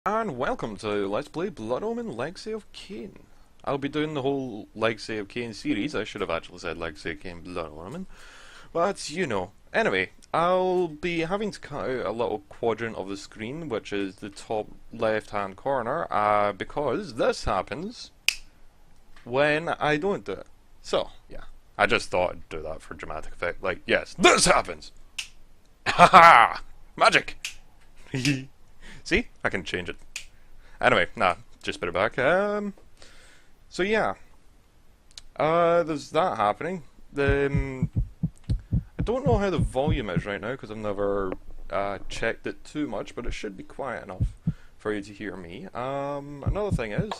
and welcome to Let's Play Blood Omen Legacy of Kain. I'll be doing the whole Legacy of Kain series. I should have actually said Legacy of Kain Blood Omen, but you know. Anyway, I'll be having to cut out a little quadrant of the screen, which is the top left hand corner, because this happens when I don't do it. So, yeah. I just thought I'd do that for dramatic effect. Like, yes, this happens! Haha! Magic! See? I can change it. Anyway, nah, just put it back. So yeah. There's that happening. I don't know how the volume is right now, because I've never checked it too much, but it should be quiet enough for you to hear me. Another thing is,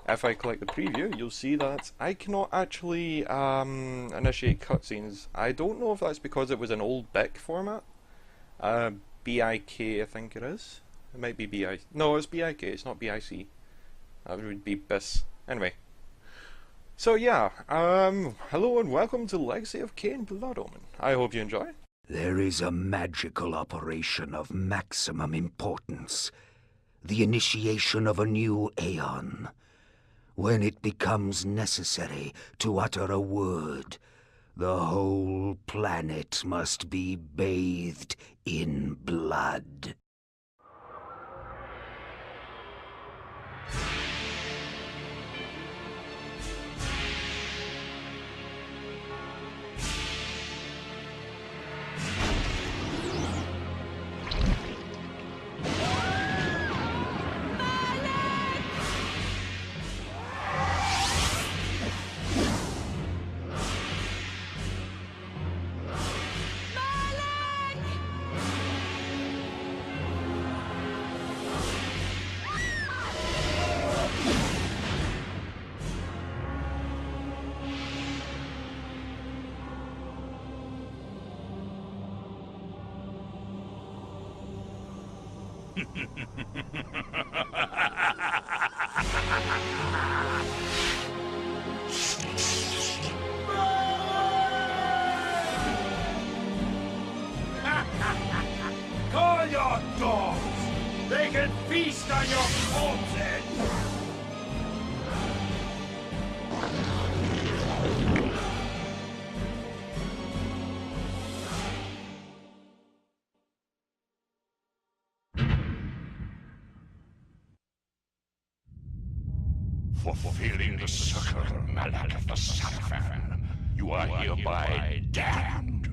if I click the preview, you'll see that I cannot actually initiate cutscenes. I don't know if that's because it was an old BIC format. BIK, I think it is. It might be BI. No, it's BIK, it's not BIC. That would be BIS. Anyway. So yeah, hello and welcome to Legacy of Kain Blood Omen. I hope you enjoy. There is a magical operation of maximum importance. The initiation of a new aeon. When it becomes necessary to utter a word, the whole planet must be bathed in blood. Call your dogs! They can feast on your corpses! For fulfilling the circle, Malak of the Sapphire, you are hereby damned.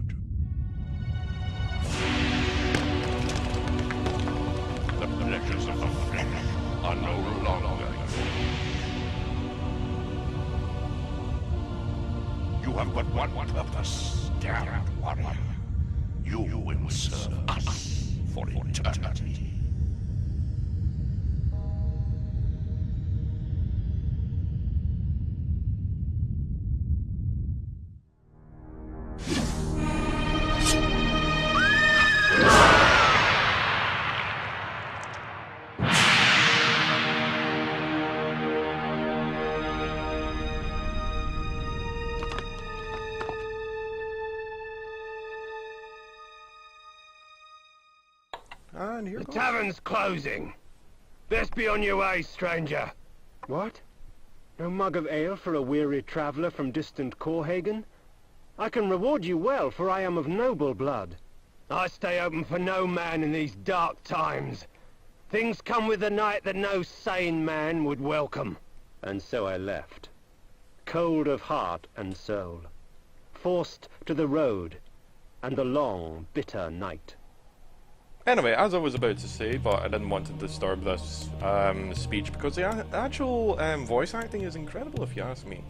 The pleasures of the flesh are no longer yours. You have but one purpose, damned warrior. You will serve us for eternity. And here The goes. tavern's closing. Best be on your way, stranger. What? No mug of ale for a weary traveller from distant Corhagen? I can reward you well, for I am of noble blood. I stay open for no man in these dark times. Things come with the night that no sane man would welcome. And so I left, cold of heart and soul, forced to the road and the long, bitter night. Anyway, as I was about to say, but I didn't want to disturb this speech because the actual voice acting is incredible, if you ask me.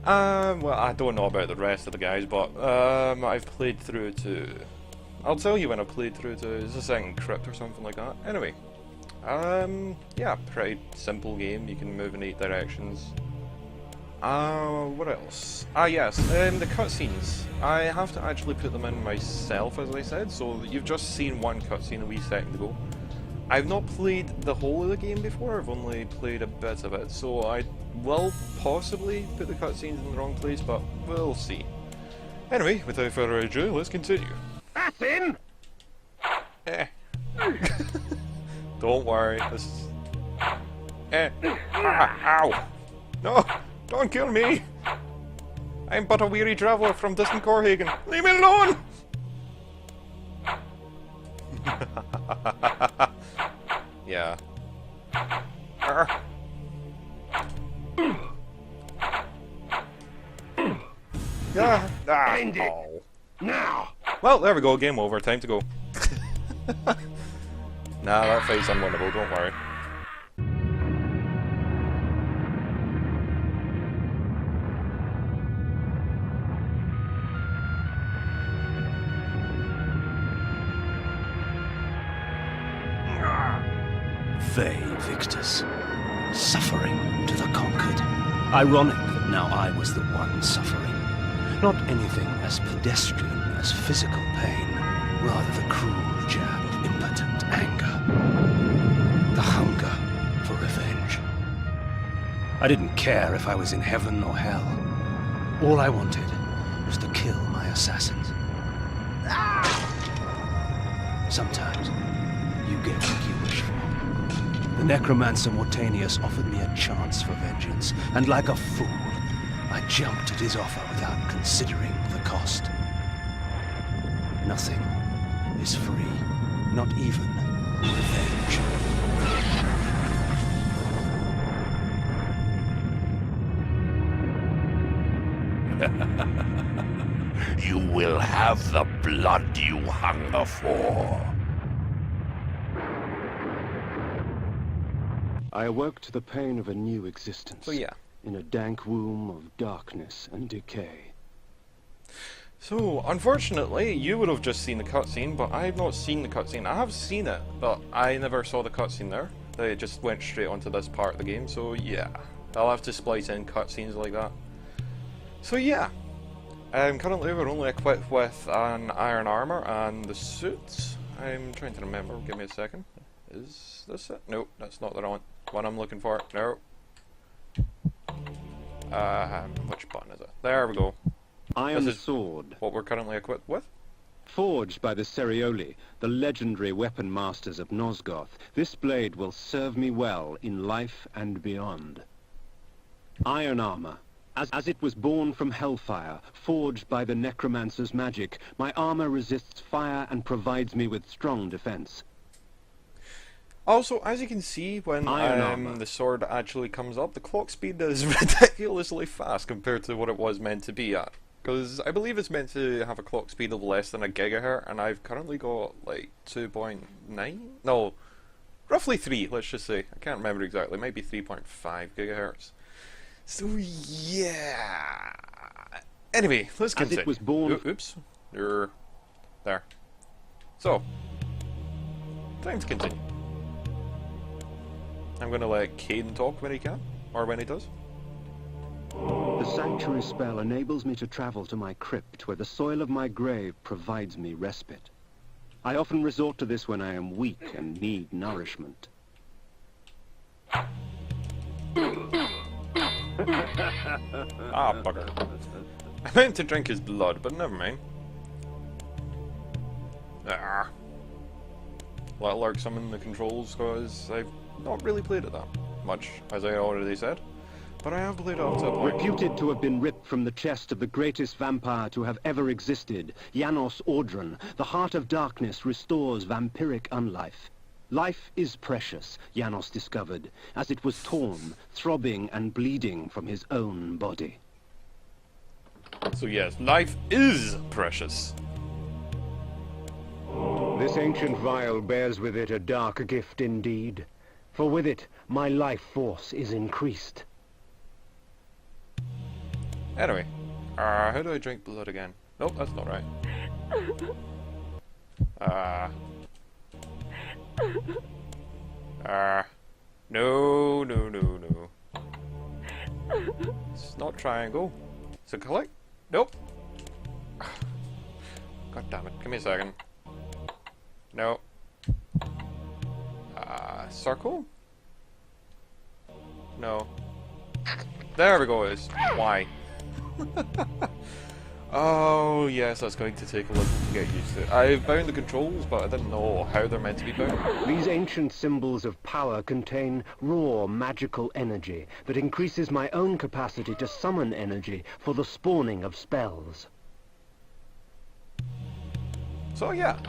Well, I don't know about the rest of the guys, but I've played through to... I'll tell you when I played through to... Is a second crypt or something like that? Anyway, yeah, pretty simple game. You can move in 8 directions. What else? Yes, the cutscenes. I have to actually put them in myself, as I said, so you've just seen one cutscene a wee second ago. I've not played the whole of the game before, I've only played a bit of it, so I will possibly put the cutscenes in the wrong place, but we'll see. Anyway, without further ado, let's continue. That's him! Don't worry. This is... Ow! No! Don't kill me! I'm but a weary traveller from distant Corhagen. Leave me alone! Yeah. Yeah. End it. Oh. Now! Well, there we go. Game over. Time to go. Nah, that fight's unwinnable. Don't worry. They, victors, suffering to the conquered. Ironic that now I was the one suffering. Not anything as pedestrian as physical pain, rather the cruel jab of impotent anger. The hunger for revenge. I didn't care if I was in heaven or hell. All I wanted was to kill my assassins. Sometimes you get what you wish for. The necromancer Mortanius offered me a chance for vengeance, and like a fool, I jumped at his offer without considering the cost. Nothing is free, not even revenge. You will have the blood you hunger for. I awoke to the pain of a new existence. So yeah. In a dank womb of darkness and decay. So, unfortunately, you would have just seen the cutscene, but I have not seen the cutscene. I have seen it, but I never saw the cutscene there. They just went straight onto this part of the game, so yeah. I'll have to splice in cutscenes like that. So yeah. Currently we're only equipped with an iron armor and the suits. I'm trying to remember, give me a second. Is this it? Nope, that's not the one I'm looking for. No. Which button is it? There we go. Iron This is sword. what we're currently equipped with. Forged by the Cerioli, the legendary weapon masters of Nosgoth, this blade will serve me well in life and beyond. Iron armor. As it was born from hellfire, forged by the necromancer's magic, my armor resists fire and provides me with strong defense. Also, as you can see, when Iron armor. the sword actually comes up, the clock speed is ridiculously fast compared to what it was meant to be at. Because I believe it's meant to have a clock speed of less than a gigahertz, and I've currently got like 2.9? No, roughly 3, let's just say. I can't remember exactly, maybe 3.5 gigahertz. So yeah. Anyway, let's continue. As it was born. Oops, you're there. So, time to continue. I'm gonna let Caden talk when he can, or when he does. The sanctuary spell enables me to travel to my crypt, where the soil of my grave provides me respite. I often resort to this when I am weak and need nourishment. Ah, bugger. I meant to drink his blood, but never mind. Ah. Let Lark summon the controls, because I've not really played it that much, as I already said. But I have played it up to a point. Reputed to have been ripped from the chest of the greatest vampire to have ever existed, Janos Audron, the heart of darkness restores vampiric unlife. Life is precious, Janos discovered, as it was torn, throbbing and bleeding from his own body. So yes, life is precious. This ancient vial bears with it a dark gift indeed, for with it my life force is increased. Anyway, how do I drink blood again? Nope, that's not right. No, no, no, no. It's not triangle. Is it collect? Nope. God damn it, give me a second. No. Circle? No. There we go, it's Y. Oh, yes, that's going to take a little to get used to. I've bound the controls, but I didn't know how they're meant to be bound. These ancient symbols of power contain raw magical energy that increases my own capacity to summon energy for the spawning of spells. So, yeah.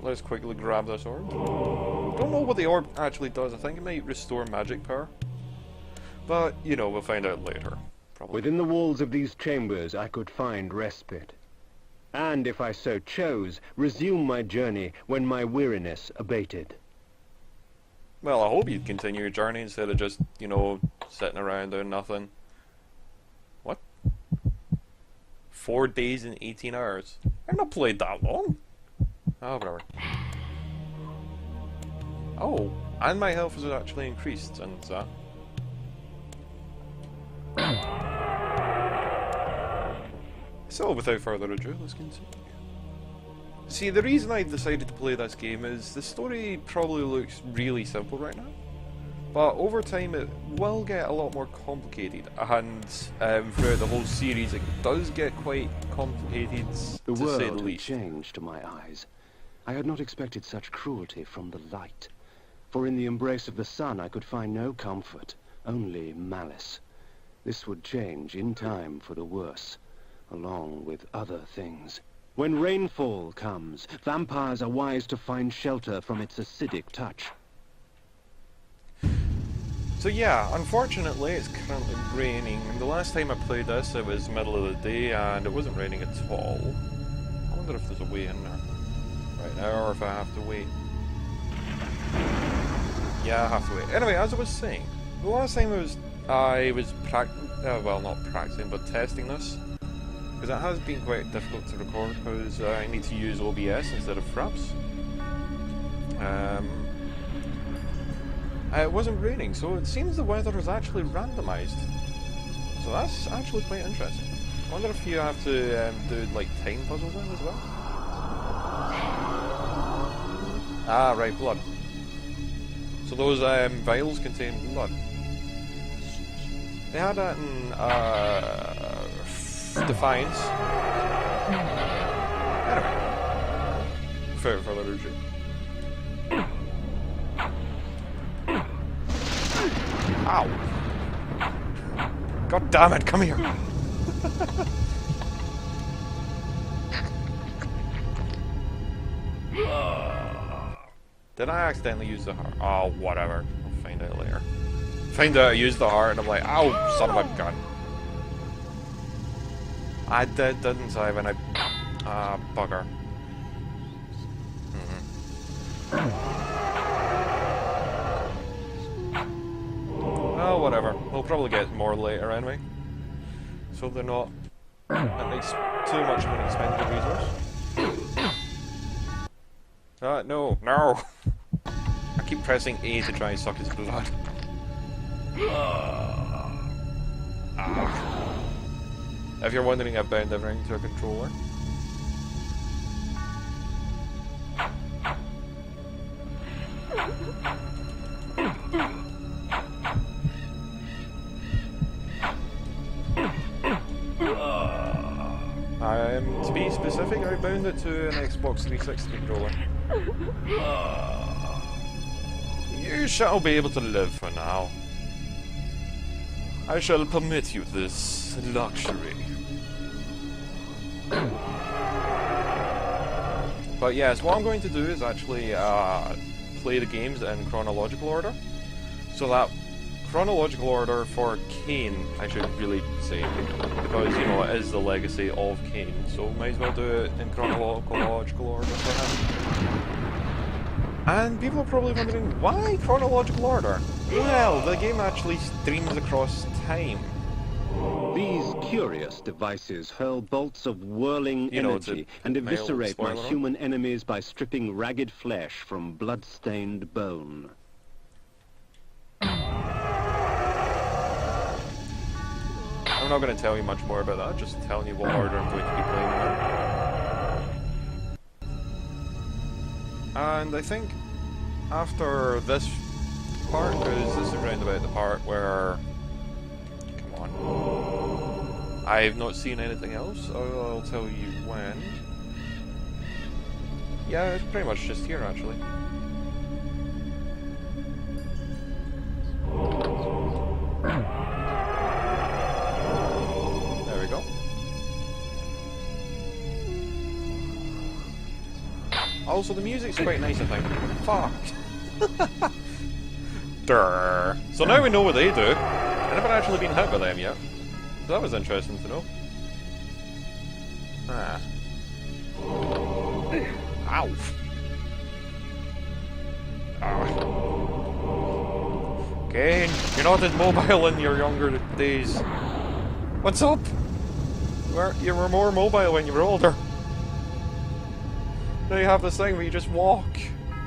Let's quickly grab this orb. Don't know what the orb actually does. I think it might restore magic power. But, you know, we'll find out later. Probably. Within the walls of these chambers I could find respite. And, if I so chose, resume my journey when my weariness abated. Well, I hope you'd continue your journey instead of just, you know, sitting around doing nothing. What? 4 days and 18 hours? I've not played that long. Oh, whatever. Oh, and my health has actually increased since that. So, without further ado, let's continue. See, the reason I decided to play this game is the story probably looks really simple right now, but over time it will get a lot more complicated, and throughout the whole series it does get quite complicated, The to say world the had least. changed to my eyes. I had not expected such cruelty from the light, for in the embrace of the sun I could find no comfort, only malice. This would change in time for the worse, along with other things. When rainfall comes, vampires are wise to find shelter from its acidic touch. So yeah, unfortunately it's currently raining, and the last time I played this it was middle of the day and it wasn't raining at all. I wonder if there's a way in there right now, or if I have to wait. Yeah, I have to wait. Anyway, as I was saying, the last time I was well, not practicing, but testing this, because it has been quite difficult to record because I need to use OBS instead of Fraps. It wasn't raining, so it seems the weather is actually randomised. So that's actually quite interesting. I wonder if you have to do like time puzzles then as well? Ah, right, blood. So those vials contain blood. They had that in Defiance. Anyway, without further ado. Ow! God damn it, come here! Did I accidentally use the heart? Oh, whatever. I'll find out later. Find out I used the heart and I'm like, ow, son of a gun. I didn't save and I... Ah, bugger. Oh, whatever. We'll probably get more later anyway. So they're not too much of an expended resource. No, no! I keep pressing A to try and suck his blood. If you're wondering, I've bound everything to a controller. To be specific, I bound it to an Xbox 360 controller. You shall be able to live for now. I shall permit you this luxury. But yes, what I'm going to do is actually play the games in chronological order. So that chronological order for Cain, I should really say, because, you know, it is the legacy of Cain, so might as well do it in chronological order for him. And people are probably wondering, why chronological order? Well, the game actually streams across time. These curious devices hurl bolts of whirling energy and eviscerate my human enemies by stripping ragged flesh from blood-stained bone. I'm not going to tell you much more about that, just telling you what order I'm going to be playing in. And I think after this part, because this is round about the part where I've not seen anything else. I'll tell you when. Yeah, it's pretty much just here, actually. There we go. Also, the music's quite nice, I think. Fuck. Durr. So now we know what they do. I've never actually been hit by them yet. So that was interesting to know. Ah. Ow. Ah. Okay, you're not as mobile in your younger days. What's up? You were more mobile when you were older. Now you have this thing where you just walk.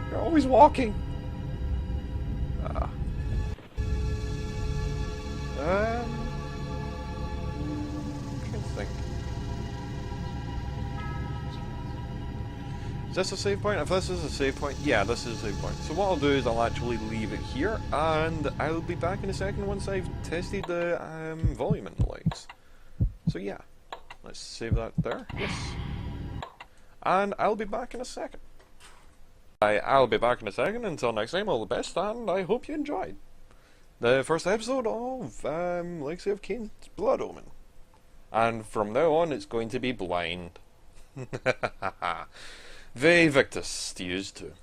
You're always walking. Ah. I'm trying to think. Is this a save point? If this is a save point, yeah, this is a save point. So what I'll do is I'll actually leave it here, and I'll be back in a second once I've tested the volume in the lights. So yeah, let's save that there. Yes. And I'll be back in a second. I'll be back in a second. Until next time, all the best, and I hope you enjoyed the first episode of Legacy of Kain's Blood Omen. And from now on, it's going to be blind. Ve Victus to use too.